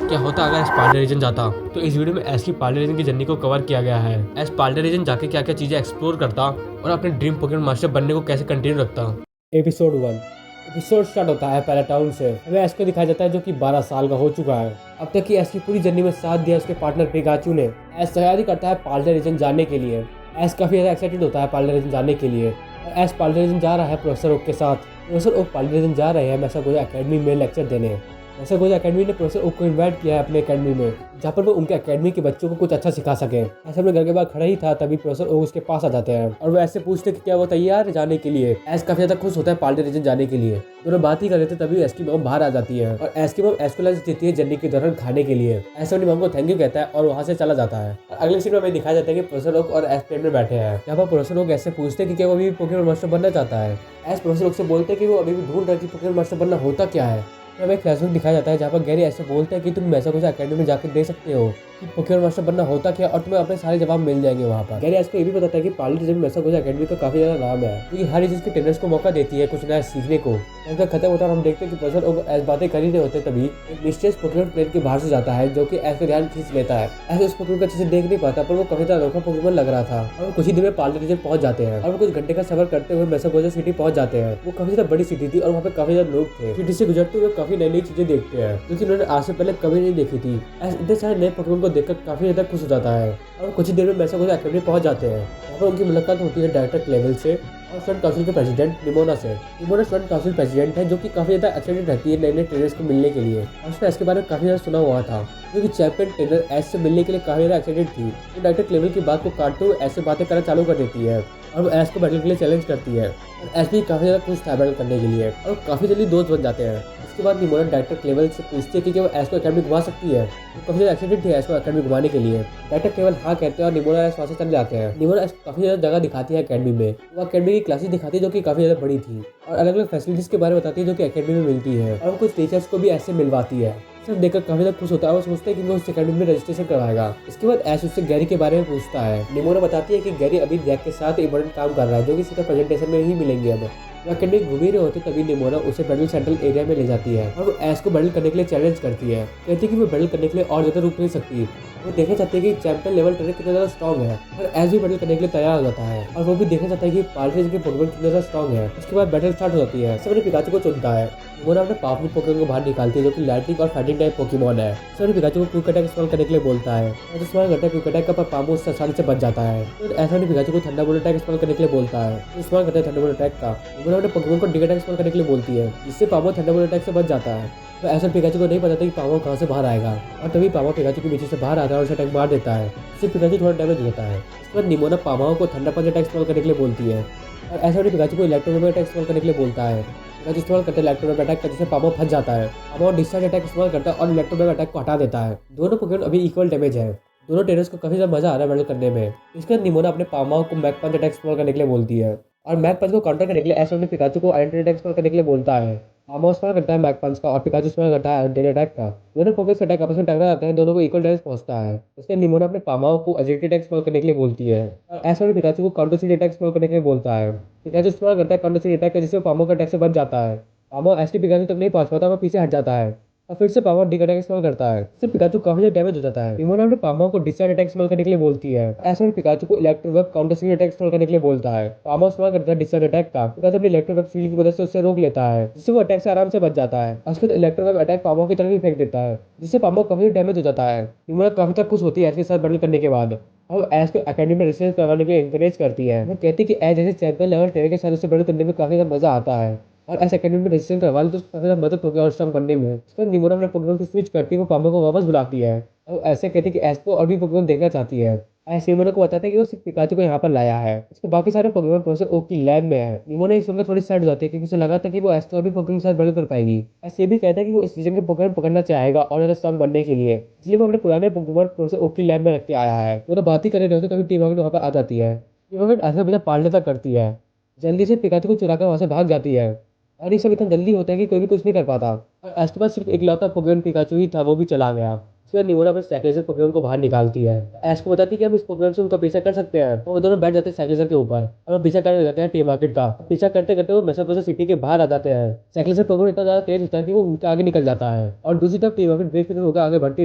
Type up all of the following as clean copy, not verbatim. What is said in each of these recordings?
क्या होता अगर एस पाल्डे रीजन जाता। तो इस वीडियो में एस की पाल्डे रीजन की जर्नी को कवर किया गया है। एस पाल्डे रीजन जाके क्या क्या चीजें एक्सप्लोर करता और अपने ड्रीम पोकेमॉन मास्टर बनने को कैसे कंटिन्यू रखता। एपिसोड 1। एपिसोड स्टार्ट होता है पैरा टाउन से। हमें एस को दिखाया जाता है जो कि 12 साल का हो चुका है। अब तक की एस की पूरी जर्नी में साथ दिया उसके पार्टनर पिकाचू ने। एस तैयारी करता है पाल्डे रीजन जाने के लिए। एस काफी ज्यादा एक्साइटेड होता है पाल्डे रीजन जाने के लिए। और एस पाल्डे रीजन जा रहा है प्रोफेसर ओक के साथ। प्रोफेसर ओक पाल्डे रीजन जा रहे हैं मैसागोजा एकेडमी में लेक्चर देने। मैसागोजा एकेडमी ने प्रोफेसर ओक को इन्वाइट किया है अपने एकेडमी में, जहाँ पर वो उनके एकेडमी के बच्चों को कुछ अच्छा सिखा सके। ऐसे अपने घर के बाहर खड़ा ही था तभी प्रोफेसर ओक उसके पास आ जाते हैं और वो ऐसे पूछते कि क्या वो तैयार है जाने के लिए। एस काफी ज्यादा खुश होता है पाल्डे रीजन जाने के लिए। दोनों बात ही कर रहे थे तभी एस की मॉम बाहर आ जाती है और एस की मॉम एस को लंच देती है जर्नी के दौरान खाने के लिए। एस अपनी मॉम को थैंक यू कहता है और वहाँ से चला जाता है। और अगले सीन में हमें दिखाया जाता है कि प्रोफेसर ओक और एस प्लेन में बैठे हैं, जहाँ पर प्रोफेसर ओक ऐसे पूछते हैं कि क्या वो अभी पोकेमॉन मास्टर बनना चाहता है। एस प्रोफेसर ओक से बोलते हैं कि वो अभी भी ढूंढ रहा है कि पोकेमॉन मास्टर बनना होता क्या है। फिर हमें एक फ्लैशबैक दिखाया जाता है जहाँ पर गैरी ऐसे बोलते हैं कि तुम मैसागोजा एकेडमी में जाकर दे सकते हो कि पोकेमॉन मास्टर बनना होता क्या और तुम्हें अपने सारे जवाब मिल जाएंगे वहाँ पर। गैरी को ये भी बताता है कि पाल्डे रीजन मैसागोजा एकेडमी का काफी ज्यादा नाम है, क्योंकि हर चीज के ट्रेनर्स को मौका देती है कुछ नया सीखने को। जब खत्म होता है हम देखते हैं कि प्रोफेसर ओक ऐसी बातें कर ही रहे होते तभी एक मिस्टीरियस पोकेमॉन प्लेन के बाहर से जाता है जो कि एस का ध्यान खींच लेता है। ऐसे उस पोकेमॉन को अच्छे से देख नहीं पाता पर वो काफी ज्यादा अनोखा पोकेमॉन लग रहा था। और वो कुछ ही देर में पाल्डे रीजन पहुंच जाते हैं और वो कुछ घंटे का सफर करते हुए मैसागोजा सिटी पहुंच जाते हैं। वो काफी ज्यादा बड़ी सिटी थी और वहाँ पे काफी ज्यादा लोग थे। सिटी से गुजरते हुए काफी नई नई चीजें देखते हैं जो कि उन्होंने आज से पहले कभी नहीं देखी थी। ऐसे इतने सारे नए पोकेमॉन को देखकर काफी ज्यादा खुश हो जाता है और कुछ ही देर में मैसागोजा एकेडमी पहुंच जाते हैं। यहाँ पर उनकी मुलाकात होती है डायरेक्टर क्लेवेल से और स्टूडेंट काउंसिल के प्रेसिडेंट निमोना से। निमोना स्टूडेंट काउंसिल प्रेसिडेंट है जो कि काफी ज्यादा एक्साइटेड रहती है नए नए ट्रेनर्स को मिलने के लिए और उसने इसके बारे में काफी ज्यादा सुना हुआ था, क्योंकि चैंपियन ट्रेनर एस से मिलने के लिए काफी ज्यादा एक्साइटेड थी। तो डायरेक्टर क्लेवेल की बात को काटते हुए ऐसे बातें करना चालू कर देती है और वो एस को बैटल के लिए चैलेंज करती है। और एस भी काफी ज्यादा खुश था बैटल करने के लिए और काफी जल्दी दोस्त बन जाते हैं। इसके बाद निमोना डायरेक्टर क्लेवेल से पूछती है कि क्या वो एस को एकेडमी घुमा सकती है। वो काफी ज्यादा एक्साइटेड थी एस को एकेडमी घुमाने के लिए। डायरेक्टर क्लेवेल हाँ कहते हैं और निमोना एस वहाँ से चले जाते हैं। निमोना एस काफी ज्यादा जगह दिखाती है एकेडमी में। वो एकेडमी की क्लासेस दिखाती है जो कि काफी ज्यादा बड़ी थी और अलग अलग फैसिलिटीज के बारे में बताती है जो कि एकेडमी में मिलती है और कुछ टीचर्स को भी ऐसे मिलवाती है। सब देखकर काफी ज्यादा खुश होता है और सोचता है कि वो उस एकेडमी में रजिस्ट्रेशन करवाएगा। इसके बाद एस उससे गैरी के बारे में पूछता है। निमोना बताती है कि गैरी अभी जैक के साथ इंपॉर्टेंट काम कर रहा है जो कि सीधा प्रेजेंटेशन में ही मिलेंगे। अब वो एकेडमी घूम ही रहे होते तभी निमोना उसे बैटल सेंट्रल एरिया में ले जाती है और वो एस को बैटल करने के लिए चैलेंज करती है। कहती है कि वो बैटल करने के लिए और ज्यादा रुक नहीं सकती। वो देखना चाहती है कि चैंपियन लेवल ट्रेनर कितना ज्यादा स्ट्रॉन्ग है और एस भी बैटल करने के लिए तैयार हो जाता है और वो भी देखना चाहता है कि पाल्डे रीजन के पोकेमॉन कितना ज्यादा स्ट्रॉन्ग है। उसके बाद बैटल स्टार्ट हो जाती है। सबने पिकाचू को चुनता है। निमोना अपने पावरफुल पोकेमॉन को बाहर निकालती है जो कि लाइटनिंग और फाइटिंग टाइप पोकेमॉन है। सबने पिकाचू को क्विक अटैक इस्तेमाल करने के लिए बोलता है और इस्तेमाल करता है क्विक अटैक का, पर पामो उससे आसानी से बच जाता है। तो ऐसा ने पिकाचू को थंडरबोल्ट अटैक इस्तेमाल करने के लिए बोलता है, तो इस्तेमाल करता है थंडरबोल्ट अटैक का। निमोना अपने पोकेमॉन को डिग अटैक इस्तेमाल करने के लिए बोलती है जिससे पामो थंडरबोल्ट अटैक से बच जाता है। तो ऐसा पिकाचू को नहीं पता था कि पामो कहाँ से बाहर आएगा और तभी पामो पिकाचू के पीछे से बाहर आता है और उसे अटैक मार देता है, जिससे पिकाचू थोड़ा डैमेज होता है। इसके बाद निमोना पामाओ को थंडर पंच अटैक इस्तेमाल करने के लिए बोलती है और ऐसा ने पिकाचू को इलेक्ट्रोवेव अटैक इस्तेमाल करने के लिए बोलता है। पिकाचू इस्तेमाल करते हैं इलेक्ट्रोवेव अटैक का जिससे पामो फंस जाता है। पामो डिस्चार्ज अटैक इस्तेमाल करता है और इलेक्ट्रोवेव अटैक को हटा देता है। दोनों पोकेमॉन अभी इक्वल डैमेज है। दोनों ट्रेनर्स को काफी ज्यादा मजा आ रहा है बैटल करने में। इसके बाद निमोना अपने पामाओ को मैक पंच अटैक इस्तेमाल करने के लिए बोलती है और मैक पंच को काउंटर करने के लिए ऐसा ने पिकाचू को आयरन अटैक इस्तेमाल करने के लिए बोलता है। पामो इस्तेमाल करता है मैक पंच का और पिकाचू इस्तेमाल करता है आयरन अटैक का। दोनों पोकेमॉन अटैक आपस में टकरा जाते हैं, दोनों को इक्वल डैमेज पहुंचता है। उसके निमोना अपने पामाओ को एजिलिटी अटैक इस्तेमाल करने के लिए बोलती है और ऐसा ने पिकाचू को काउंटर सीड अटैक इस्तेमाल करने के लिए बोलता है। पिकाचू इस्तेमाल करता है काउंटर सीड अटैक का जिससे पामो का अटैक से बच जाता है। पामो एसटी पिकाचू तक नहीं पहुंच पाता, वो पीछे हट जाता है और फिर से पामो डिग अटैक इस्तेमाल करता है, इससे पिकाचू काफी ज्यादा डैमेज हो जाता है। निमोना अपने पामो को डिस्चार्ज अटैक इस्तेमाल करने के लिए बोलती है। ऐसा में पिकाचू को इलेक्ट्रोवेव काउंटर सीड अटैक इस्तेमाल करने के लिए बोलता है। पामो इस्तेमाल करता है डिस्चार्ज अटैक का। पिकाचू अपनी इलेक्ट्रोवेव फील्ड की मदद से उससे रोक लेता है, जिससे वो अटैक से आराम से बच जाता है। उसके बाद इलेक्ट्रोवेव अटैक पामो की तरफ ही फेंक देता है, जिससे पामो काफी डैमेज हो जाता है। निमोना काफी तक खुश होती है एस के साथ बैटल करने के बाद और एस को एकेडमी में रिसर्च करवाने के लिए इंकरेज करती है। वो कहती है कि एस जैसे चैंपियन लेवल ट्रेनर के साथ उससे बैटल करने में काफी ज्यादा मजा आता है और ऐसे एकेडमी में रजिस्ट्रेशन करवा ली तो काफी ज्यादा मदद होगी और स्ट्रॉन्ग बनने में। इस पर निमोना अपने पोकेमॉन को स्विच करती है, वो पामो को वापस बुलाती है और ऐसे कहती है कि एस को और भी पोकेमॉन देखना चाहती है। ऐसे निमोना को बताते हैं कि वो सिर्फ पिकाचू को यहाँ पर लाया है, उसके बाकी सारे पोकेमॉन प्रोफेसर ओक की लैब में है। निमोना इस सुनकर थोड़ी सैड हो जाती है क्योंकि उसे लगा था कि वो एस को और भी पोकेमॉन के साथ बैटल कर पाएगी। ऐसे ये भी कहता है कि वो इस रीजन के पोकेमॉन पकड़ना चाहेगा और ज्यादा स्ट्रॉन्ग बनने के लिए, इसलिए वो अपने पुराने पोकेमॉन प्रोफेसर ओक की लैब में रख के आया है। वो तो बात ही कर रहे होते तभी टीम वहाँ पर आ जाती है। टीम ऐसा बिना पालने तक करती है, जल्दी से पिकाचू को चुराकर वहाँ से भाग जाती है और ये सब इतना जल्दी होता है कि कोई भी कुछ नहीं कर पाता और उसके बाद सिर्फ इकलौता पोकेमॉन पिकाचू ही था, वो भी चला गया। इसके बाद निमोना अपने साइक्लेजर पोकेमोन को बाहर निकालती है। एश को बताती है कि हम इस पोकेमोन से उनका पीछा कर सकते हैं। वो दोनों बैठ जाते हैं साइक्लेजर के ऊपर और वो पीछा करने लगते हैं टी मार्केट का। पीछा करते करते वो मैसाचुसेट्स सिटी के बाहर आ जाते हैं। साइक्लेजर पोकेमोन इतना ज्यादा तेज होता है कि वो उनके आगे निकल जाता है और दूसरी तरफ टी मार्केट बेफिक्र होकर आगे बढ़ती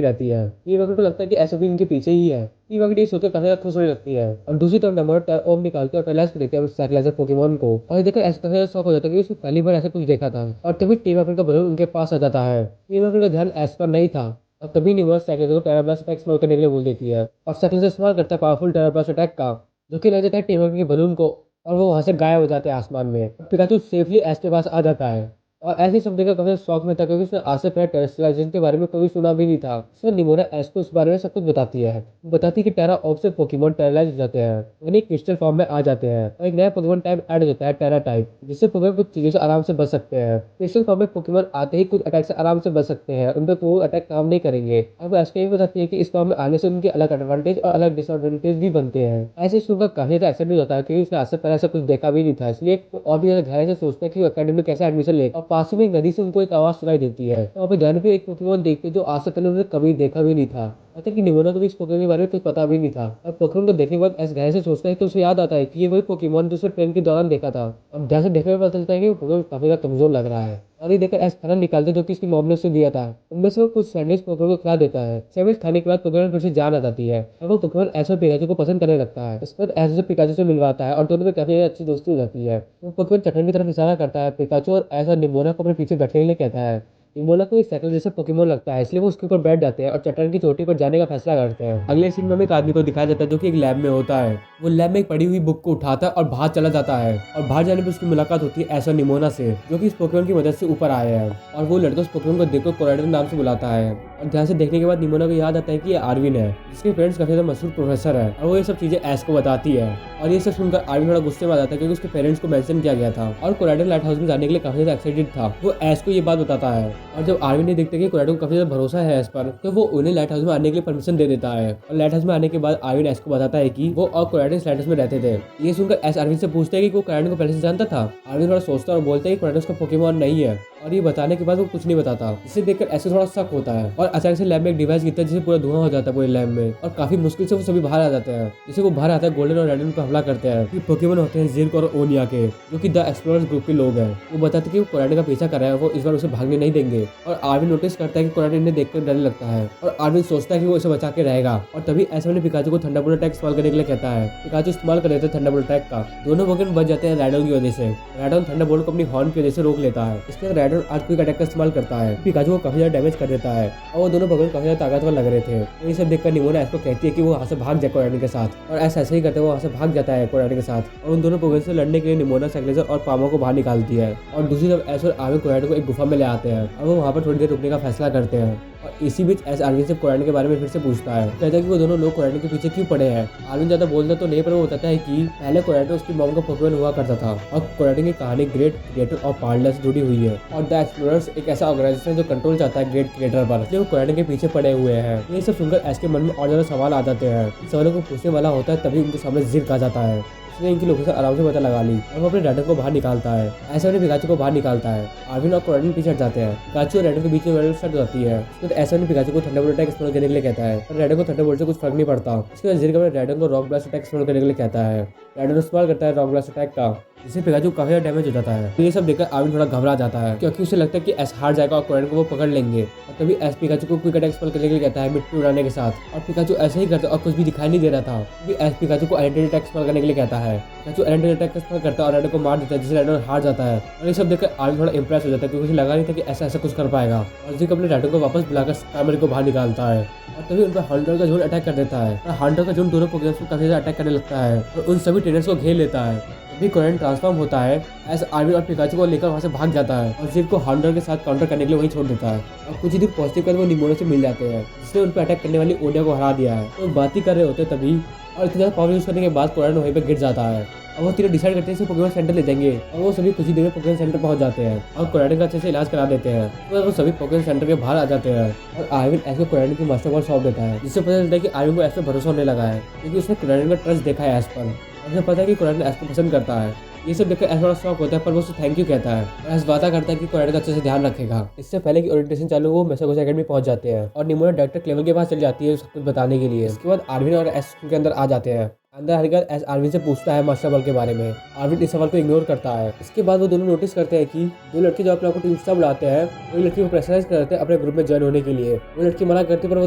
रहती है। टी मार्केट को लगता है कि एश भी इनके पीछे ही है। टी मार्केट ये सोचकर काफी ज्यादा खुश होने लगती है और दूसरी तरफ नंबर ओम निकालते और टैलाश को देखते हैं साइक्लेजर पोकेमोन को और ये देखकर ऐसा काफी शौक हो जाता है कि उसने पहली बार ऐसा कुछ देखा था। और तभी टी मार्केट का बलून उनके पास आ जाता है। टी मार्केट का ध्यान एश पर नहीं था और तभी निमोना साइक्लेजर को टेरा ब्लास्ट अटैक इस्तेमाल करने के लिए बोल देती है और साइक्लेजर इस्तेमाल करता है पावरफुल टेरा ब्लास्ट अटैक का, जो कि लग जाता है टी मार्केट के बलून को और वो वहां से गायब हो जाते हैं आसमान में। पिकाचू सेफली एश के पास आ जाता है और ऐसे ही सब देखकर काफी शौक में था क्योंकि उसने आज से पहले टेरेस्ट्रियलाइजेशन के बारे में कभी सुना भी नहीं था। इसमें निमोना एश को इस बारे में सब कुछ बताती है। बताती है कि टेरा ऑफ से पोकेमोन टेरालाइज हो जाते हैं, यानी क्रिस्टल फॉर्म में आ जाते हैं और एक नया पोकेमोन टाइप ऐड हो जाता है टेरा टाइप, जिससे पोकेमोन कुछ चीजों से आराम से बच सकते हैं। क्रिस्टल फॉर्म में पोकेमोन आते ही कुछ अटैक से आराम से बच सकते हैं, उन पर कोई अटैक काम नहीं करेंगे। अब एश को ये बताती है कि इस फॉर्म में आने से उनके अलग एडवांटेज और अलग डिसएडवांटेज भी बनते हैं। ऐसे सुनकर काफी ज्यादा एक्साइटेड होता है क्योंकि उसने आज से पहले ऐसा कुछ देखा भी नहीं था, इसलिए और भी ज्यादा गहराई से सोचते हैं कि अकेडमी में कैसे एडमिशन ले। और पास में एक नदी से उनको एक आवाज सुनाई देती है तो वहाँ पे जाने पे एक पोकेमोन देखते हैं जो आज से पहले उन्होंने कभी देखा भी नहीं था। कहते कि निमोना को भी इस पोकेमोन के बारे में कुछ पता भी नहीं था। अब पोकेमोन को देखने के बाद एश गहरे से सोचता है तो उसे याद आता है कि ये वही पोकेमोन जो उसने ट्रेन के दौरान देखा था। अब ध्यान से देखने में पता चलता है कि वो पोकेमोन काफी ज्यादा कमजोर लग रहा है और ये देखकर एश खाना निकालते जो कि इसकी मॉम ने उसे दिया था। उनमें से वो कुछ सैंडविच पोकेमोन को खिला देता है। सैंडविच खाने के बाद पोकेमोन फिर से जान आ जाती है और वो पोकेमोन एश और पिकाचू को पसंद करने लगता है। इस पर एश उसे पिकाचू से मिलवाता है और दोनों में काफी अच्छी दोस्ती हो जाती है। वो पोकेमोन चट्टान की तरफ इशारा करता है। पिकाचू और एश और निमोना को अपने पीछे बैठने के लिए कहता है। निमोना को एक साइकिल जैसा पोकेमोन लगता है, इसलिए वो उसके ऊपर बैठ जाते हैं और चट्टान की चोटी पर जाने का फैसला करते हैं। अगले सीन में हमें एक आदमी को दिखाया जाता है जो कि एक लैब में होता है। वो लैब में एक पड़ी हुई बुक को उठाता है और बाहर चला जाता है और बाहर जाने पर उसकी मुलाकात होती है एश और निमोना से, जो कि इस पोकेमोन की मदद से ऊपर आए हैं। और वो लड़का उस पोकेमोन को देखकर कोराइडर नाम से बुलाता है और ध्यान से देखने के बाद निमोना को याद आता है कि ये आर्विन है, जिसके पेरेंट्स काफी ज्यादा मशहूर प्रोफेसर है और वो ये सब चीजें एश को बताती है। और ये सब सुनकर आर्विन थोड़ा गुस्से में आ जाता है क्योंकि उसके पेरेंट्स को मेंशन किया गया था और कोराइडर लाइट हाउस में जाने के लिए काफी ज्यादा एक्साइटेड था। वो एश को ये बात बताता है और जब आर्विन ने देखते कि कोराइडर को काफी ज्यादा भरोसा है एश पर, तो वो उन्हें लाइट हाउस में आने के लिए परमिशन दे देता है। और लाइट हाउस में आने के बाद आर्विन एश को बताता है कि वो और कोराइडर इस लाइट हाउस में रहते थे। ये सुनकर एश आर्विन से पूछता है कि वो कोराइडर को पहले से जानता था। आर्विन थोड़ा सोचता है और बोलता है कि कोराइडर उसका पोकेमोन नहीं है और ये बताने के बाद वो कुछ नहीं बताता। इसे देखकर ऐसे थोड़ा शक होता है और अचानक से लैब में एक डिवाइस गिरता है जिससे पूरा धुआं हो जाता है पूरे लैब में और काफी मुश्किल से वो सभी बाहर आ जाते हैं। जिसे वो बाहर आता है गोल्डन और रेडन पर हमला करते हैं। ये पोकेमोन होते हैं जिर्क और ओनिया के, जो कि द एक्सप्लोरर्स ग्रुप के लोग हैं। वो बताते हैं कि वो कोराइडर का पीछा कर रहा है, वो इस बार उसे भागने नहीं देंगे। और आर्विन नोटिस करता है कि कोराइडर इन्हें देखकर डरने लगता है और आर्विन सोचता है कि वो इसे बचा के रहेगा। और तभी ऐसे में पिकाचू को थंडरबोल्ट अटैक इस्तेमाल करने के लिए कहता है। पिकाचू इस्तेमाल कर लेते हैं थंडरबोल्ट अटैक का। दोनों पोकेमोन बच जाते हैं रैडन की वजह से। रैडन थंडरबोल्ट को अपनी हॉर्न की वजह से रोक लेता है। इसके बाद रैडन अर्थक्वेक अटैक का इस्तेमाल करता है। पिकाचू को काफी ज्यादा डैमेज कर देता है और वो दोनों पोकेमोन काफी ज्यादा ताकतवर लग रहे थे। तो ये सब देखकर निमोना एश को कहती है कि वो वहाँ से भाग जाए कोराइडर के साथ और ऐसा ऐसे ही करते वो वहाँ से भाग जाता है कोराइडर के साथ। और उन दोनों पोकेमोन से लड़ने के लिए निमोना साइक्लेजर और पामो को बाहर निकालती है और दूसरी तरफ एश और आर्विन कोराइडर को एक गुफा में ले आते हैं और वो वहाँ पर थोड़ी देर रुकने का फैसला करते हैं। और इसी बीच एश आर्विन से कोराइडर के बारे में फिर से पूछता है। कहता है कि वो दोनों लोग कोराइडर के पीछे क्यों पड़े हैं। आर्विन ज्यादा बोलता तो नहीं, पर वो बताता है कि पहले कोराइडर उसकी मॉम का पोकेमोन हुआ करता था और कोराइडर की कहानी ग्रेट क्रिएटर और पार्लर से जुड़ी हुई है और द एक्सप्लोरर्स एक ऐसा ऑर्गेनाइजेशन जो कंट्रोल चाहता है ग्रेट क्रिएटर पर, इसलिए वो कोराइडर के पीछे पड़े हुए हैं। ये सब सुनकर एश के मन में और ज्यादा सवाल आ जाते हैं। सवालों को पूछने वाला होता है तभी उनके सामने जिर्क आ जाता है। उसने इनकी लोकेशन आराम से पता लगा ली और वो अपने रैडन को बाहर निकालता है। ऐसे अपने पिकाचू को बाहर निकालता है। आर्विन और कोराइडर पीछे हट जाते हैं। पिकाचू और रैडन के बीच में बैटल स्टार्ट हो जाती है। उसके बाद ऐसे अपने पिकाचू को थंडरबोल्ट अटैक इस्तेमाल करने के लिए कहता है और रैडन को थंडरबोल्ट से कुछ फर्क नहीं पड़ता। इसके बाद जिर्क अपने रैडन को रॉक ब्लास्ट अटैक इस्तेमाल करने के लिए कहता है। रैडन इस्तेमाल करता है रॉक ब्लास्ट अटैक का, जिससे पिकाचू काफी ज्यादा डैमेज हो जाता है। ये सब देखकर आर्विन थोड़ा घबरा जाता है क्योंकि उसे लगता है कि एश हार जाएगा और कोराइडर को वो पकड़ लेंगे। और तभी एश पिकाचू को क्विक अटैक इस्तेमाल करने के लिए कहता है मिट्टी उड़ाने के साथ। और पिकाचू ऐसे ही करता है और कुछ भी दिखाई नहीं दे रहा था क्योंकि एश पिकाचू को आइडेंटिटी अटैक इस्तेमाल करने के लिए कहता है। पिकाचू आइडेंटिटी अटैक इस्तेमाल करता है और रैडन को मार देता है, जिससे रैडन हार जाता है। और ये सब देखकर आर्विन थोड़ा इंप्रेस हो जाता है क्योंकि उसे लगा नहीं था कि ऐसा ऐसा कुछ कर पाएगा। और जिर्क अपने रैडन को वापस बुलाकर स्कामर को बाहर निकालता है और तभी उन पर हंटर का झुंड अटैक कर देता है और हंटर का झुंड दोनों पोकेमोन को काफी ज्यादा अटैक करने लगता है और उन सभी ट्रेनर्स को घेर लेता है। तभी कोराइडर ट्रांसफॉर्म होता है। एश आर्विन और पिकाचू को लेकर वहाँ से भाग जाता है और जिर्क को हंटर के साथ काउंटर करने के लिए वहीं छोड़ देता है। और कुछ ही दूर पहुंचते कर वो निमोना से मिल जाते हैं, जिसने उन पर अटैक करने वाली ओनिया को हरा दिया है। तो बात ही कर रहे होते तभी और इतना ज्यादा पावर यूज करने के बाद कोराइडर वहीं पर गिर जाता है। और वो तीनों डिसाइड करते हैं पोकेमोन सेंटर ले जाएंगे और वो सभी कुछ ही देर में पोकेमोन सेंटर पहुंच जाते हैं और कोराइडर का अच्छे से इलाज करा देते हैं। तो वो सभी पोकेमोन सेंटर के बाहर आ जाते हैं और आर्विन एश को कोराइडर की मास्टर बॉल सौंप देता है, जिससे पता चलता है कि आर्विन को एश पर भरोसा होने लगा है क्योंकि उसने कोराइडर का ट्रस्ट देखा है एश पर। और उसे पता है कि कोराडन एस को पसंद करता है। ये सब देखकर एस बड़ा शौक होता है, पर वो उसे थैंक यू कहता है और एस वादा करता है कि कोराडन अच्छे से ध्यान रखेगा। इससे पहले कि ओरिएंटेशन चालू हो, मैसागोसा एकेडमी पहुंच जाते हैं और निमोना डायरेक्टर क्लेवल के पास चली जाती है सब कुछ बताने के लिए। इसके बाद आर्विन और एस स्कूल के अंदर आ जाते हैं। अंदर हरिकर एस आर्विन से पूछता है मास्टर बल के बारे में। आर्विन इस सवाल को इग्नोर करता है। इसके बाद वो दोनों नोटिस करते हैं कि दो लड़के जो अपने आपको टीम स्टार बुलाते हैं, वही लड़की को प्रेशराइज करते हैं अपने ग्रुप में ज्वाइन होने के लिए। वो लड़की मना करती है, पर वो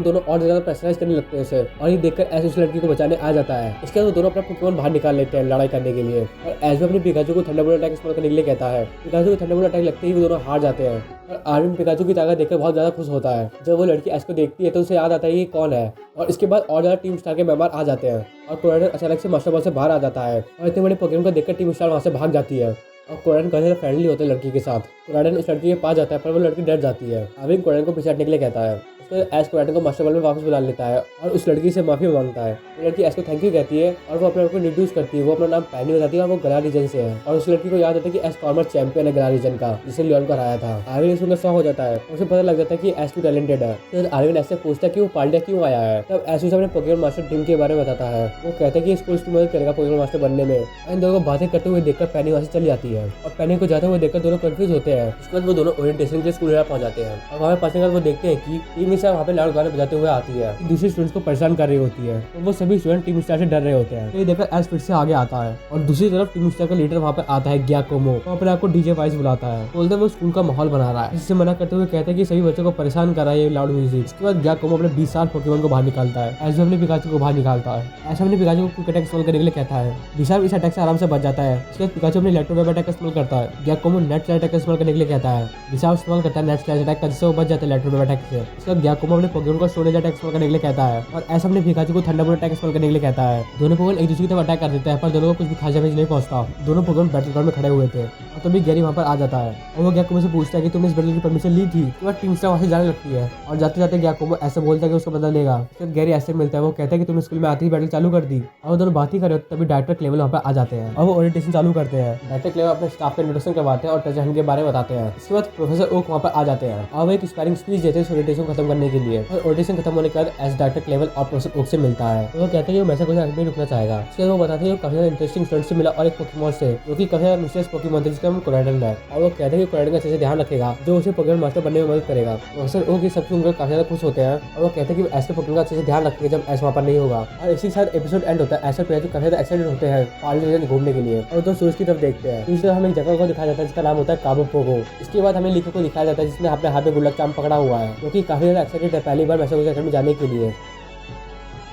दोनों और ज्यादा प्रेशराइज करने लगते हैं उसे, और ये देखकर एस उस लड़की को बचाने आ जाता है। इसके बाद वो दोनों अपना पोकेमॉन बाहर निकाल लेते हैं लड़ाई करने के लिए, और एस भी अपने पिकाचू को थंडरबोल्ट अटैक इस्तेमाल करने के लिए कहता है। पिकाचू को थंडरबोल्ट अटैक लगते ही वो दोनों हार जाते हैं और आर्विन पिकाचू की ताकत देखकर बहुत ज्यादा खुश होता है। जब वो लड़की एस को देखती है तो उसे याद आता है ये कौन है, और इसके बाद और ज्यादा टीम स्टार के मेंबर आ जाते हैं और कोराडन अचानक से मास्टर बॉल से बाहर आ जाता है और इतने बड़े पोकेमॉन को देखकर टीम स्टार वहां से भाग जाती है। और कोराडन काफी ज्यादा फ्रेंडली होते हैं लड़की के साथ। कोराडन इस लड़की के पास जाता है, पर वो लड़की डर जाती है। आर्विन कोराडन को पीछे हटने के लिए कहता है। उसके बाद एस कोराडन को मास्टर बॉल में वापस बुला लेता है और उस लड़की से माफी मांगता है। वो लड़की एस को थैंक यू कहती है और वो अपने आप को इंट्रोड्यूस करती है। वो अपना नाम पैनी बताती है और वो गला रीजन से है, और उस लड़की को याद आता है कि एस फॉर्मर चैंपियन है गला रीजन का, जिसे लियोन को हराया था। आर्विन सुनकर शॉक हो जाता है। उसे पता लग जाता है कि एस भी टैलेंटेड है। फिर आर्विन एस से पूछता है कि वो पाल्डिया क्यों आया है। तब एस उसे अपने पोकेमॉन मास्टर टीम के बारे में बताता है। वो कहता है कि स्कूल की मदद करेगा पोकेमॉन मास्टर बनने में। इन दोनों को बातें करते हुए देखकर पैनी वहां से चली जाती है और पैनी को जाते हुए देखकर दोनों कंफ्यूज होते हैं। उसके बाद वो दोनों ओरिएंटेशन के लिए स्कूल पहुंच जाते हैं और वहां पहुंचने के बाद वो देखते हैं कि टीम स्टार वहां पे लाउड गाने बजाते हुए आती है। दूसरे स्टूडेंट्स को परेशान कर रही होती है, तो वो सभी स्टूडेंट टीम स्टार से डर रहे होते हैं। तो ये देखकर एस फिर से आगे आता है और दूसरी तरफ टीम स्टार का लीडर वहां पे आता है ग्याकोमो। वो अपने आपको डीजे वाइस बुलाता है, बोलते वो स्कूल का माहौल बना रहा है। इससे मना करते हुए कहते हैं कि सभी बच्चों को परेशान कर रहा है ये लाउड म्यूजिक। इसके बाद ग्याकोमो अपने 20 साल पोकेमॉन को बाहर निकालता है। एस भी अपने पिकाचू को बाहर निकालता है। एस अपने पिकाचू को क्विक अटैक इस्तेमाल करने के लिए कहता है। विशाल इस अटैक से आराम से बच जाता है। इसके बाद पिकाचू अपने इलेक्ट्रो वेव अटैक इस्तेमाल करता है। ग्याकोमो नेट स्लैश अटैक इस्तेमाल करने के लिए कहता है। विशाल इस्तेमाल करता है नेट स्लैश अटैक का, जिससे वो बच जाता है इलेक्ट्रो वेव अटैक से। इसके बाद ग्याकोमो अपने पोकेमॉन को स्टोरेज अटैक इस्तेमाल करने के लिए कहता है और एस अपने पिकाचू को थंडरबोल्ट अटैक इस्तेमाल करने के लिए कहता है। दोनों पोकेमॉन एक दूसरे की तरफ अटैक कर देते हैं, पर दोनों को कुछ भी खास डैमेज नहीं पहुंचता। दोनों पोकेमॉन बैटल ग्राउंड में खड़े हुए थे और तभी गैरी वहां पर आ जाता है और वो ग्याकोमो से पूछता है कि तुमने इस बैटल की परमिशन ली थी। उसके बाद टीम स्टार वहां से जाने लगती है और जाते जाते ग्याकोमो ऐसे बोलता है कि उसको बदला लेगा। फिर गैरी ऐसे मिलता है। वो कहता है कि तुम स्कूल में आते ही बैटल चालू कर दी, और वो दोनों बात ही कर रहे होते तभी डायरेक्टर क्लेवल वहां पर आ जाते हैं और वो ओरिएंटेशन चालू करते हैं। डायरेक्टर क्लेवल अपने स्टाफ का इंट्रोडक्शन करवाते हैं और ट्रेजर हंट के बारे में बताते हैं। इसके बाद प्रोफेसर ओक वहां पर आ जाते हैं और वो एक स्पायरिंग स्पीच देते हैं ओरिएंटेशन खत्म करने के लिए। और ओरिएंटेशन खत्म होने के बाद एस डायरेक्टर क्लेवल और प्रोफेसर ओक से मिलता है। वो कहते हैं कि वो मैसागोसा एकेडमी रुकना चाहेगा। इसके वो बताते हैं काफी ज्यादा इंटरेस्टिंग फ्रेंड से मिला और एक पोकेमॉन से, जो कि काफी ज्यादा मिस्टीरियस पोकेमॉन थे, जिसका नाम कोराडन है। और वो कहते हैं कि कोराडन का अच्छे से ध्यान रखेगा, जो उसे पोकेमॉन मास्टर बनने में मदद करेगा। प्रोफेसर ओक ये सब सुनकर काफी ज्यादा खुश होते हैं और वो कहते हैं कि ऐसे पोकेमॉन का अच्छे से ध्यान रखेगा जब एस वहाँ पर नहीं होगा। और इसी के साथ एपिसोड एंड होता है। ऐसा प्लेयर काफी ज्यादा एक्साइटेड होते हैं पार्ले रीजन घूमने के लिए और तो सूरज की तरफ देखते हैं। दूसरी तरफ हमें एक जगह को दिखाया जाता है जिसका नाम होता है काबू पोगो। इसके बाद हमें लिको को दिखाया जाता है जिसने अपने हाथ में गुल्लक चाम पकड़ा हुआ है, जो कि काफी ज्यादा एक्साइटेड है पहली बार मैसागोसा एकेडमी जाने के लिए।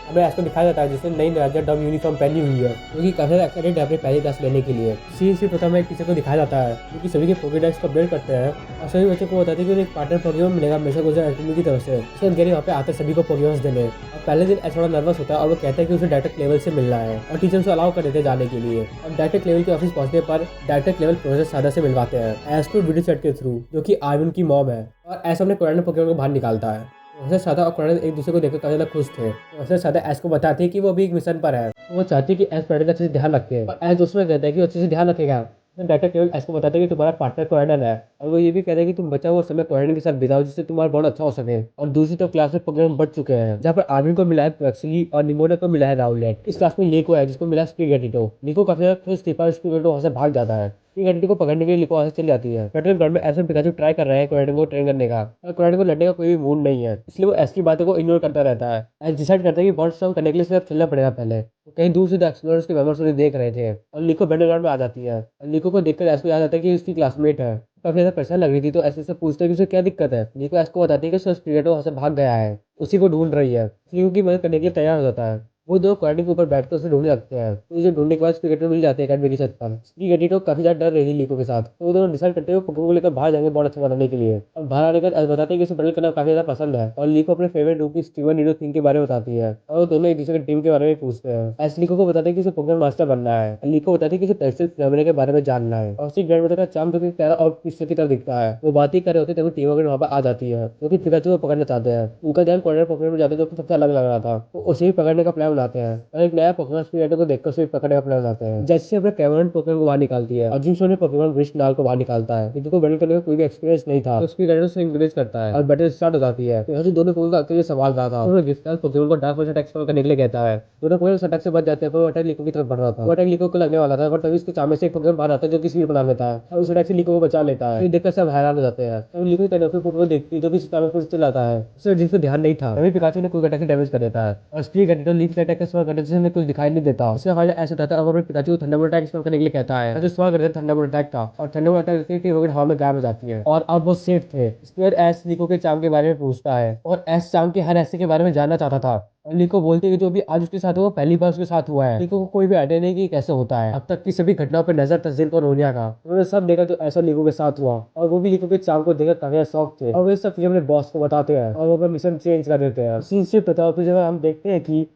हमें ऐसा दिखाया जाता है जिसने नई राजा डब यूनिफॉर्म पहनी हुई है, जो कि काफी ज्यादा एक्साइटेड है अपनी पहली क्लास लेने के लिए। सीरीज प्रथम एक टीचर को दिखाया जाता है जो कि सभी के पोकेडेक्स को अपडेट करते हैं और सभी बच्चों को बताते हैं कि उन्हें एक पार्टनर पोकेमॉन मिलेगा मैसागोसा एकेडमी की तरफ से। उसके बाद गैरी वहाँ पे आते सभी को पोकेमॉन्स देने, और पहले दिन ऐसा थोड़ा नर्वस होता है और वो कहता है कि उसे डायरेक्टर लेवल से मिलना है और टीचर उसे अलाउ कर देते हैं जाने के लिए। और डायरेक्टर लेवल के ऑफिस पहुंचने पर डायरेक्टर लेवल प्रोफेसर सादा से मिलवाते हैं एस को वीडियो चैट के थ्रू, जो कि आर्विन की मॉम है। और एस अपने कोराडन पोकेमॉन को बाहर निकालता है। प्रोफेसर सादा और कोराडन एक दूसरे को देखकर काफी ज्यादा खुश थे। प्रोफेसर सादा एस को बताते हैं कि वो भी एक मिशन पर है, तो वो चाहती है कि एस कोराडन का अच्छे से ध्यान रखे। और एस उसमें कहता है कि वो अच्छे से ध्यान रखेगा। डायरेक्टर केवल एस को बताते हैं कि तुम्हारा पार्टनर कोराडन है, और वो ये भी कहते हैं कि तुम बचा हुआ समय कोराडन के साथ बिताओ जिससे तुम्हारा बॉन्ड अच्छा हो सके। और दूसरी तरफ क्लास में पोकेमॉन बढ़ चुके हैं, जहाँ पर आर्विन को मिला है प्रेक्सिली और निमोना को मिला है राउलेट। इस क्लास में लिको है जिसको मिला स्प्रिगेटिटो। निको काफी ज्यादा खुश थी पर स्प्रिगेटिटो वहाँ से भाग जाता है। स्प्रिगेटिटो को पकड़ने के लिए लिको वहाँ से चली जाती है। बैटल ग्राउंड में एस पिकाचू ट्राई कर रहे हैं कोराडन को ट्रेन करने का, और कोराडन को लड़ने का कोई भी मूड नहीं है, इसलिए वो एस की बातों को इग्नोर करता रहता है। एस डिसाइड करता है कि बॉन्ड स्ट्रॉन्ग करने के लिए सिर्फ खेलना पड़ेगा। पहले तो कहीं दूर से एक्सप्लोरर्स के मेंबर्स उन्हें देख रहे थे और लिको बैटल ग्राउंड में आ जाती है। और लिको को देखकर एस को याद आता है कि उसकी क्लासमेट है। काफी ज्यादा परेशान लग रही थी, तो ऐसे से पूछते हैं कि उसे क्या दिक्कत है। लिको एस को बताती है कि उसका स्प्रिगेटिटो वहाँ से भाग गया है, उसी को ढूंढ रही है। लिको की मदद करने के लिए तैयार हो जाता है। वो दो कोराडन के ऊपर बैठकर उसे ढूंढने लगते हैं, तो उसे ढूंढने के बाद स्प्रिगेटिटो मिल जाते हैं अकेडमी की छत पर। स्प्रिगेटिटो काफी ज्यादा डर रही थी लिको के साथ, तो वो दोनों डिसाइड करते हुए पोकेमॉन को लेकर बाहर जाएंगे बॉन्ड अच्छा बनाने के लिए। और बाहर आने के बाद बताते हैं कि उसे बैटल करना काफी ज्यादा पसंद है, और लिको अपने फेवरेट रूप की स्टीवन नीडो थिंग के बारे में बताती है, और वो दोनों एक दूसरे की टीम के बारे में पूछते हैं। एस लिको को बताते हैं कि उसे पोकेमॉन मास्टर बनना है, लिको बताती है कि उसे पेंसिल फिनोमेना के बारे में जानना है। और उसी ग्रैंड का चाम जो कि प्यारा और पिस्टल की तरह दिखता है। वो बात ही कर रहे होते तभी टीम वगैरह वहाँ पर आ जाती है, जो कि पिकाचू को पकड़ना चाहते हैं। उनका ध्यान कोराडन पोकेमॉन में जाते जो सबसे अलग लग रहा था, तो उसे भी पकड़ने का प्लान आते हैं और एक नया पोकेमॉन स्पीड को देखकर उसे पकड़े अपना जाते हैं। जैसे अपने कैमरन पोकेमॉन को बाहर निकालती है और जिनसे उन्हें पोकेमॉन विश नाल को बाहर निकालता है, जिनको बैटल करने का कोई भी एक्सपीरियंस नहीं था, तो उसकी से इंकरेज करता है और बैटल स्टार्ट हो जाती है। तो यहाँ दोनों पोकेमॉन अकेले संभाल रहा था, तो विश नाल पोकेमॉन को डार्क वर्जन अटैक करने के लिए कहता है। दोनों पोकेमॉन अटैक से बच जाते हैं, पर अटैक लिको की तरफ बढ़ रहा था। वो अटैक लिको को लगने वाला था, पर तभी उसके सामने से एक पोकेमॉन बाहर आता है जो कि स्पीड बना लेता है और उस अटैक से लिको को बचा लेता है। देखकर सब हैरान हो जाते हैं। तो लिको की तरफ पोकेमॉन देखती है जो कि चलाता है, उसे जिसको ध्यान नहीं था, तभी पिकाचू ने कोई अटैक से डैमेज कर देता है और स्पीड तो लीफ अटैक का इस्तेमाल करने से हमें कुछ दिखाई नहीं देता। उससे हमारा ऐसा होता है, अब अपने पिकाचू को थंडरबोल्ट अटैक इस्तेमाल करने के लिए कहता है, जो इस्तेमाल करते हैं थंडरबोल्ट अटैक था और थंडरबोल्ट अटैक करके हवा में गायब हो जाती है और अब वो सेफ थे। स्पीड एस लिको के चाम के बारे में पूछता है और एस चाम के हर ऐसे के बारे में जानना चाहता था। लिको बोलते हैं कि जो भी आज उसके साथ हुआ पहली बार उसके साथ हुआ है। लिको को कोई भी आइडिया नहीं कि कैसे होता है। अब तक की सभी घटनाओं पर नजर तस्दील और रोनिया का उन्होंने सब देखा जो ऐसा लिको के साथ हुआ और वो भी लिको के चाम को देखकर काफी शौक थे और वे सब चीजें अपने बॉस को बताते हैं और वो अपना मिशन चेंज कर देते हैं। सीन शिफ्ट होता है, जब हम देखते हैं कि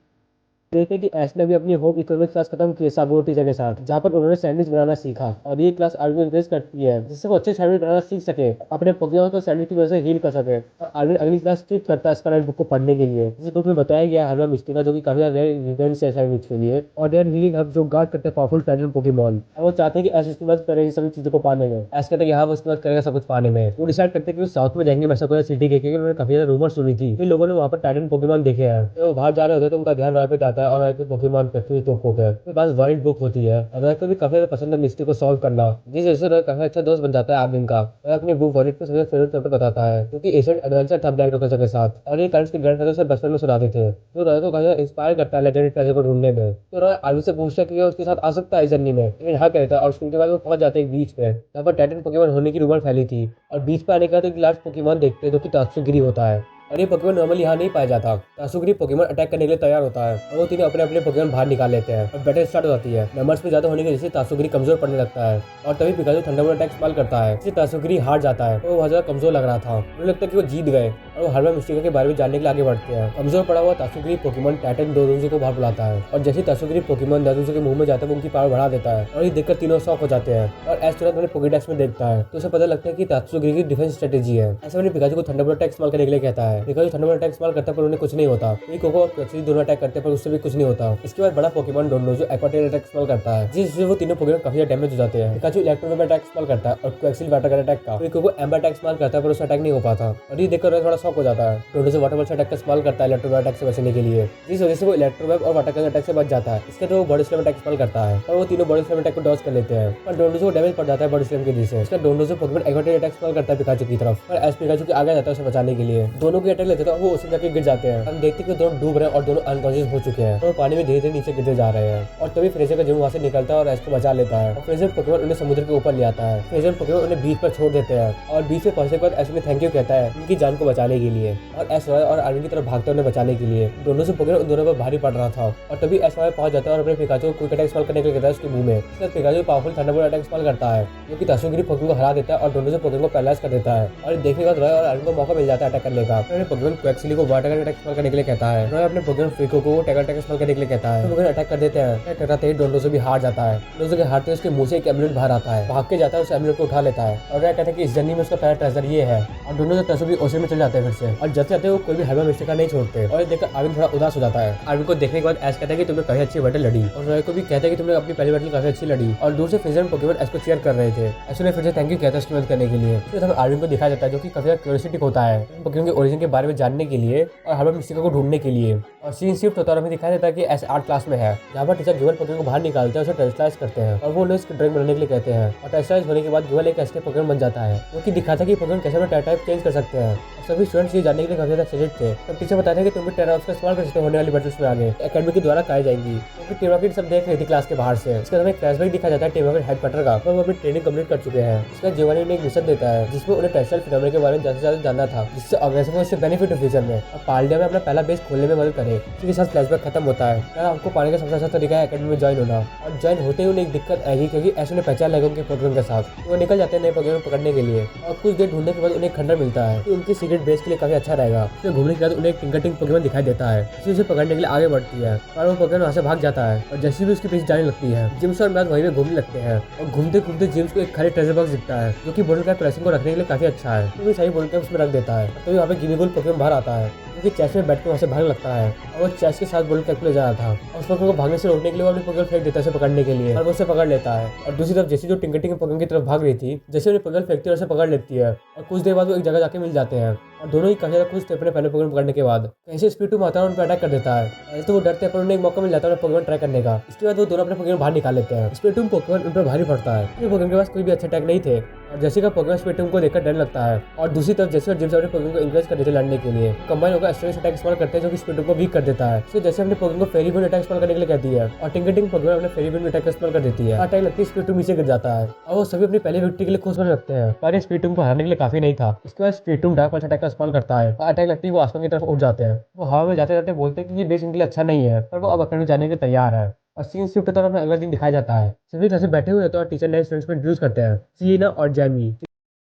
एश ने भी अपनी होम इकोनॉमिक क्लास खत्म की है साबुओ टीचर के साथ, जहाँ पर उन्होंने सैंडविच बनाना सीखा और ये क्लास आर्मी इंकरेज करती है जिससे वो अच्छे सैंडविच बनाना सीख सके, अपने पोकेमॉन को सैंडविच की वजह से हील कर सके। और आर्मी अगली क्लास स्ट्रिक्ट करता है स्कारलेट बुक को पढ़ने के लिए, जिस बुक में बताया गया हरवा मिस्टिका जो कि काफी रेयर सैंडविच के लिए और देयर हीलिंग हब जो गार्ड करते हैं पावरफुल टाइटन पोकेमॉन। और वो चाहते हैं कि ऐसे इस्तेमाल करे सभी चीजों को पाने में। ऐसे कहते हैं यहाँ वो इस्तेमाल करेगा सब कुछ पाने में। वो डिसाइड करते हैं कि साउथ में जाएंगे मैसाकोरा सिटी के, क्योंकि उन्होंने काफी ज्यादा रूमर सुनी थी कि लोगों ने वहाँ पर टाइटन पोकेमॉन देखे हैं। तो वो बाहर जा रहे होते हैं तो उनका ध्यान वहाँ पे जाता है और पोकेमॉन पास वाइल्ड बुक होती है और को भी काफी पसंद है मिस्ट्री को सॉल्व करना, जिस वजह से काफी अच्छा दोस्त बन जाता है आर्मिन का। वह अपनी बुक वॉलेट को सबसे फेवरेट चैप्टर बताता है क्योंकि एशियन एडवेंचर था ब्लैक डॉक्टर के साथ और ये कर्स के ग्रैंडफादर से बचपन में सुनाते थे। तो रॉय को काफी इंस्पायर करता है लेजेंडरी ट्रेजर को ढूंढने में। तो रॉय आर्मी से पूछता है कि उसके साथ आ सकता है जर्नी में, लेकिन यहाँ कहता है और उसके बाद वो पहुंच जाते हैं बीच पे जहाँ पर टाइटन पोकेमॉन होने की रूमर फैली थी। और बीच पे आने के बाद एक लार्ज पोकेमॉन देखते हैं जो कि तात्सुगिरी होता है और ये पोकेमॉन नॉर्मली यहाँ नहीं पाया जाता। तात्सुगिरी पोकेमॉन अटैक करने के लिए तैयार होता है और वो तीनों अपने अपने पोकेमॉन बाहर निकाल लेते हैं और बैटल स्टार्ट हो जाती है। नंबर्स में ज्यादा होने की वजह से तात्सुगिरी कमजोर पड़ने लगता है और तभी पिकाचू थंडरबोल्ट अटैक इस्तेमाल करता है, जिससे तात्सुगिरी हार जाता है। तो वो बहुत ज्यादा कमजोर लग रहा था, उन्हें लगता है कि वो जीत गए और वो हरवा मिस्टिका के बारे में जानने के लिए आगे बढ़ते हैं। कमजोर पड़ा हुआ तात्सुगिरी पोकेमॉन टाइटन डोडोंजो को बाहर बुलाता है और जैसे तात्सुगिरी पोकेमॉन डोडोंजो के मुंह में जाता है वो उनकी पावर बढ़ा देता है और ये देखकर तीनों शॉक हो जाते हैं। और एस तुरंत उन्हें पोकेडेक्स में देखता है तो उसे पता लगता है कि तात्सुगिरी की डिफेंस स्ट्रेटेजी है। ऐसे मैंने पिकाचू को थंडरबोल्ट अटैक इस्तेमाल करने के लिए कहता है। पिकाचू थंडरबोल्ट अटैक इस्तेमाल करता है पर उन्हें कुछ नहीं होता। कोको दोनों अटैक करते हैं पर उससे भी कुछ नहीं होता। इसके बाद बड़ा पोकेमॉन डोडोंजो एक्वाटेरियल अटैक इस्तेमाल करता है जिससे वो तीनों पोकेमॉन काफी डैमेज हो जाते हैं। पिकाचू इलेक्ट्रोवेव अटैक इस्तेमाल करता है और क्वेक्सिल वाटर गन अटैक का। कोको एम्बर अटैक इस्तेमाल करता है पर उससे अटैक नहीं हो पाता और ये देखकर थोड़ा शॉक हो जाता है। डोडोंजो वाटर बॉल अटैक का इस्तेमाल करता है इलेक्ट्रोवेव अटैक से बचने के लिए, जिस वजह से वो इलेक्ट्रोवेव और वाटर गन अटैक से बच जाता है। इसके तो वो बॉडी स्लैम अटैक इस्तेमाल करता है और वो तीनों बॉडी स्लैम अटैक को डॉज कर लेते हैं और डोडोंजो को डैमेज पड़ जाता है बॉडी स्लैम की वजह से। इसका डोडोंजो पोकेमॉन एक्वाटेरियल अटैक इस्तेमाल करता है पिकाचू की तरफ और एस पिकाचू के आगे जाता है उसे बचाने के लिए। दोनों के अटैक लेते हैं वो उसे जाके गिर जाते हैं। हम देखते हैं कि दोनों डूब रहे हैं और दोनों अनकॉन्शियस हो चुके हैं और पानी में धीरे धीरे नीचे गिरते जा रहे हैं। और तभी फ्रेजर का जिम वहां से निकलता है और एस को बचा लेता है और फ्रेजर पोकेमॉन उन्हें समुद्र के ऊपर ले आता है। फ्रेजर पोकेमॉन उन्हें बीच पर छोड़ देते हैं और बीच पे पहुंचने के बाद एस उन्हें थैंक यू कहता है उनकी जान को बचाने के लिए और एस रॉय और आर्मी की तरफ भागता उन्हें बचाने के लिए। दोनों से पोकेमॉन उन दोनों पर भारी पड़ रहा था और तभी एस रॉय पहुंच जाता है और अपने पिकाचू को क्विक अटैक इस्तेमाल करने के लिए कहता है उसके मुंह में। इसके बाद पिकाचू पावरफुल थंडरबोल्ट अटैक इस्तेमाल करता है जो कि तात्सुगिरी पोकेमॉन को हरा देता है और दोनों से पोकेमॉन को पैरालाइज कर देता है। और देखने के बाद रॉय और आर्मी को मौका मिल जाता है अटैक करने का। पोकेमॉन क्वेक्सिली को वाटर गन अटैक इस्तेमाल करने के लिए कहता है। रॉय अपने पोकेमॉन फ्रिको को टैकल अटैक इस्तेमाल करने के लिए कहता है। पोकेमॉन अटैक कर देते हैं, टकराते ही डोडोंजो भी हार जाता है। डोडोंजो के हारते उसके मुंह से एक एमुलेट बाहर आता है, भाग के जाता है उस एमुलेट को उठा लेता है और रॉय कहता है कि इस जर्नी में उसका पहला ट्रेजर ये है। और दोनों ट्रेजर भी ओशन में चले जाते हैं फिर से और जैसे जाते वो कोई भी हरवा मिस्टिका नहीं छोड़ते। और देखकर आर्मी थोड़ा उदास हो जाता है। आर्मी को देखने के बाद एस कहता है कि तुमने काफी अच्छी बैटल लड़ी और रॉय को भी कहता है कि तुमने अपनी पहली बैटल काफी अच्छी लड़ी। और दूर से फ्रेजर पोकेमॉन एस को चीयर कर रहे थे। एस ने फिर से थैंक यू कहता है उसकी मदद करने के लिए। फिर हमें आर्मी को दिखाया जाता है जो कि काफी क्यूरियोसिटी होता है पोकेमॉन के ओरिजिन के बारे में जानने के लिए और हरवा मिस्टिका को ढूंढने के लिए। और सीन शिफ्ट होता है और हमें दिखाया जाता है कि एस 8 क्लास में है जहाँ पर टीचर गिवन पोकेमॉन को बाहर निकालते हैं उसे टेस्टलाइज करते हैं और वो उन्हें इसकी ड्राइंग बनाने के लिए कहते हैं। और टेस्टलाइज होने के बाद गिवन एक ऐसे पोकेमॉन बन जाता है जो कि दिखाता है कि पोकेमॉन कैसे में टाइप चेंज कर सकते हैं। सभी स्टूडेंट्स ये जानने के लिए काफी ज्यादा एक्साइटेड थे। तब टीचर बताते हैं कि तुम भी टेराप्स का इस्तेमाल कर सकते हो होने वाली बैटल्स में आगे एकेडमी के द्वारा कराई जाएंगी। क्योंकि टीम रॉकेट सब देख रही थी क्लास के बाहर से। इसके बाद हमें फ्लैशबैक दिखाया जाता है टीम रॉकेट हेडक्वार्टर का, वो अपनी ट्रेनिंग कंप्लीट कर चुके हैं। इसका जिवानी ने एक मिशन देता है जिसमें उन्हें टेक्सटाइल फिनोमेना के बारे में ज्यादा से ज्यादा जानना था, जिससे ऑर्गेनाइजेशन को इससे बेनिफिट हो फ्यूचर में और पाल्डिया में अपना पहला बेस खोलने में मदद करे। इसके साथ फ्लैशबैक खत्म होता है। यार हमको पाने का सबसे अच्छा तरीका है एकेडमी में ज्वाइन होना। और ज्वाइन होते ही उन्हें एक दिक्कत आएगी क्योंकि ऐसे उन्हें पहचान लगेगा उनके पोकेमॉन के साथ। तो वो निकल जाते हैं नए पोकेमॉन पकड़ने के लिए और कुछ देर ढूंढने के बाद उन्हें खंडर मिलता है कि उनके सीक्रेट बेस के लिए काफी अच्छा रहेगा। फिर घूमने के बाद उन्हें एक टिंकटिंग पोकेमॉन दिखाई देता है, उसे पकड़ने के लिए आगे बढ़ती है और वो पोकेमॉन वहाँ से भाग जाता है और जैसे भी उसके पीछे जाने लगती है जिम्स और मैथ वहीं पे घूमने लगते हैं। और घूमते घूमते जिम्स को एक खाली ट्रेजर बॉक्स दिखता है जो कि बोटल कैप कलेक्शन को रखने के लिए काफी अच्छा है। तो वो सही बोटल कैप उसमें रख देता है। तो वहाँ पे गिमीगुल पोकेमॉन बाहर आता है जो कि चेस्ट में बैठ के वहाँ से भागने लगता है और वो चेस्ट के साथ बुलेट कैप्सूल ले जा रहा था और उस पोकेमॉन को भागने से रोकने के लिए वो अपनी पोकेमॉन फेंक देता है उसे पकड़ने के लिए और वो उसे पकड़ लेता है। और दूसरी तरफ जैसे जो टिंकटिंग पोकेमॉन की तरफ भाग रही थी, जैसे उन्हें पोकेमॉन फेंकती है और उसे पकड़ लेती है और कुछ देर बाद वो एक जगह जाके मिल जाते हैं और दोनों ही काफी ज्यादा खुश थे अपने पहले पोकेमॉन पकड़ने के बाद। कैसे स्पीड आता है उन पर अटैक कर देता है। पहले तो वो डरते हैं पर उन्हें एक मौका मिल जाता है पोकेमॉन ट्राई करने का। इसके बाद वो दोनों अपने पोकेमॉन बाहर निकाल लेते हैं। स्पीड पोकेमॉन उन पर भारी पड़ता है। पोकेमॉन के पास कोई भी अच्छे अटैक नहीं थे और जैसे का पोकेमॉन स्पीड को देखकर डर लगता है। और दूसरी तरफ जैसे और जिम से अपने पोकेमॉन को इंकरेज कर देते हैं लड़ने के लिए। कंबाइन होकर एस्ट्रेस अटैक इस्तेमाल करते हैं जो कि स्पीड को वीक कर देता है। तो जैसे अपने पोकेमॉन को फेरी विंड अटैक इस्तेमाल करने के लिए कहती है और टिंकटिंग पोकेमॉन अपने फेरी विंड अटैक का इस्तेमाल कर देती है। अटैक लगती है स्पीड नीचे गिर जाता है और वो सभी अपनी पहली विक्ट्री के लिए खुश होने लगते हैं। पर स्पीड को हराने के लिए काफी नहीं था। इसके बाद स्पीड डार्क पल्स अटैक का इस्तेमाल करता है और अटैक लगती है वो आसमान की तरफ उड़ जाते हैं। वो हवा में जाते जाते बोलते हैं कि ये बेस इनके लिए अच्छा नहीं है, पर वो अब अकेले जाने के तैयार है। और सीन शिफ्ट होता है अगला दिन दिखाया जाता है। सभी क्लास में बैठे हुए होते हैं और टीचर नए स्टूडेंट्स को इंट्रोड्यूस करते हैं, सीना और जैमी।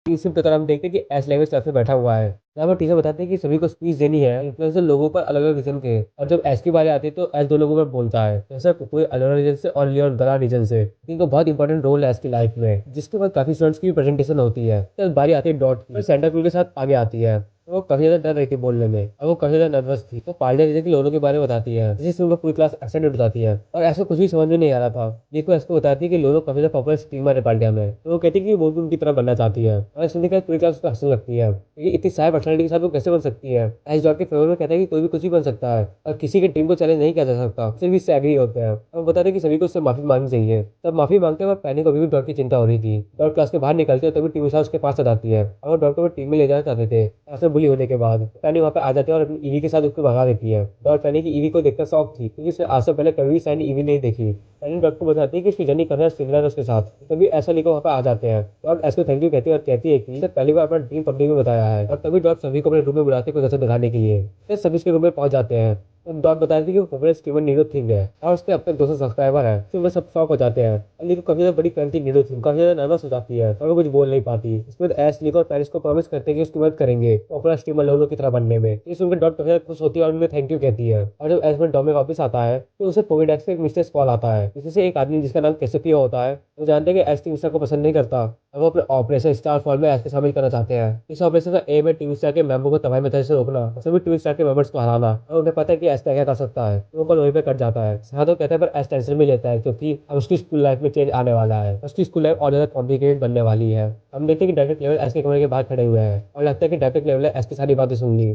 इसी तरह हम देखते हैं कि एस लैंग्वेज क्लास में बैठा हुआ है। यहाँ पर टीचर बताते हैं कि सभी को स्पीच देनी है इन्फ्लुएंसर लोगों पर अलग अलग रीजन के। और जब एस की बारी आती है तो एस दो लोगों पर बोलता है, जैसे कोई अलग रीजन से और लियोन दरा रीजन से। इनको बहुत इंपॉर्टेंट रोल है एस की लाइफ में। जिसके बाद काफी स्टूडेंट्स की प्रेजेंटेशन होती है। तब बारी आती है डॉट की, सेंटर के साथ आगे आती है। तो वो काफी ज्यादा डर रही थी बोलने में और वो काफी ज्यादा नर्वस थी। तो पार्ले रीजन के लोगों के बारे में बताती है जिससे उनको पूरी क्लास एक्साइटेड बताती है। और ऐसा कुछ भी समझ में नहीं आ रहा था। देखो ऐसा बताती है कि लोगों काफी ज्यादा पॉपुलर स्ट्रीमर है पार्टिया में। तो वो कहती है कि वो भी उनकी तरह बनना चाहती है और सुनने के बाद पूरी क्लास उसको हंसने लगती है कि इतनी सारी पर्सनैलिटी के साथ वो कैसे बन सकती है। एस डॉट के फेवर में कहता है कि कोई भी कुछ भी बन सकता है और किसी के ड्रीम को चैलेंज नहीं किया जा सकता। फिर भी इससे एग्री होते हैं और वो बताते हैं कि सभी को उससे माफी मांगनी चाहिए। तब माफी मांगते वक्त पैनी को अभी भी डॉट की चिंता हो रही थी। डॉट क्लास के बाहर निकलते हैं तभी टीम उसके पास आ जाती है और डॉट को टीम में ले जाना चाहते थे ऐसे बुली होने के बाद। पैनी वहाँ पे आ जाती है और अपनी ईवी के साथ उसको भगा देती है। डॉट पैनी की ईवी को देखकर शॉक थी क्योंकि उसने आज से पहले कभी सैनी ईवी नहीं देखी। पैनी डॉट को बताती है कि उसकी जर्नी करना सिमिलर है उसके साथ। तभी ऐसा लेकर वहाँ पे आ जाते हैं। डॉट ऐसे थैंक यू कहती है और कहती है कि पहली बार अपना ड्रीम पब्लिक में बताया है। और तभी डॉट सभी को अपने रूम में बुलाते कुछ ऐसा दिखाने के लिए। फिर सभी उसके रूम में पहुंच जाते हैं। तो डॉट बताती है कि वो फेवरेट स्ट्रीमर नीरो थिंग है और उसके अपने 200 सब्सक्राइबर है। तो वे सब शॉक हो जाते हैं। अली को काफी ज्यादा बड़ी फैन थी नीरो थिंग, काफी ज्यादा नर्वस हो जाती है और वो कुछ बोल नहीं पाती। इसमें एस लिको और पेरिस को प्रॉमिस करते हैं कि उसकी मदद करेंगे पॉपुलर स्ट्रीमर लोगों की तरह बनने में। इस उनके डॉट काफी ज्यादा खुश होती है और उन्हें थैंक यू कहती है। और जब एस में डॉट में वापस आता है तो उसे पोकेडेक्स से एक मिस्टेस कॉल आता है जिससे एक आदमी जिसका नाम कैसिपियो होता है। वो जानते हैं कि एस टीम स्टार को पसंद नहीं करता और वो अपने ऑपरेशन स्टार फॉल में एस के शामिल करना चाहते हैं। इस ऑपरेशन का एम है टीम स्टार के मेंबर को तबाही मचाने से रोकना, सभी टीम स्टार के मेंबर्स को हराना। और उन्हें पता है कि एस क्या कर सकता है। तो वो कल वहीं पे कट जाता है। साधो कहते हैं पर एस टेंशन में लेता है क्योंकि अब उसकी स्कूल लाइफ में चेंज आने वाला है। उसकी स्कूल लाइफ और ज्यादा कॉम्प्लिकेटेड बनने वाली है। हम देखते हैं कि डायरेक्ट लेवल एस के कमरे के बाहर खड़े हुए हैं और लगता है कि डायरेक्ट लेवल एस की सारी बातें सुन ली।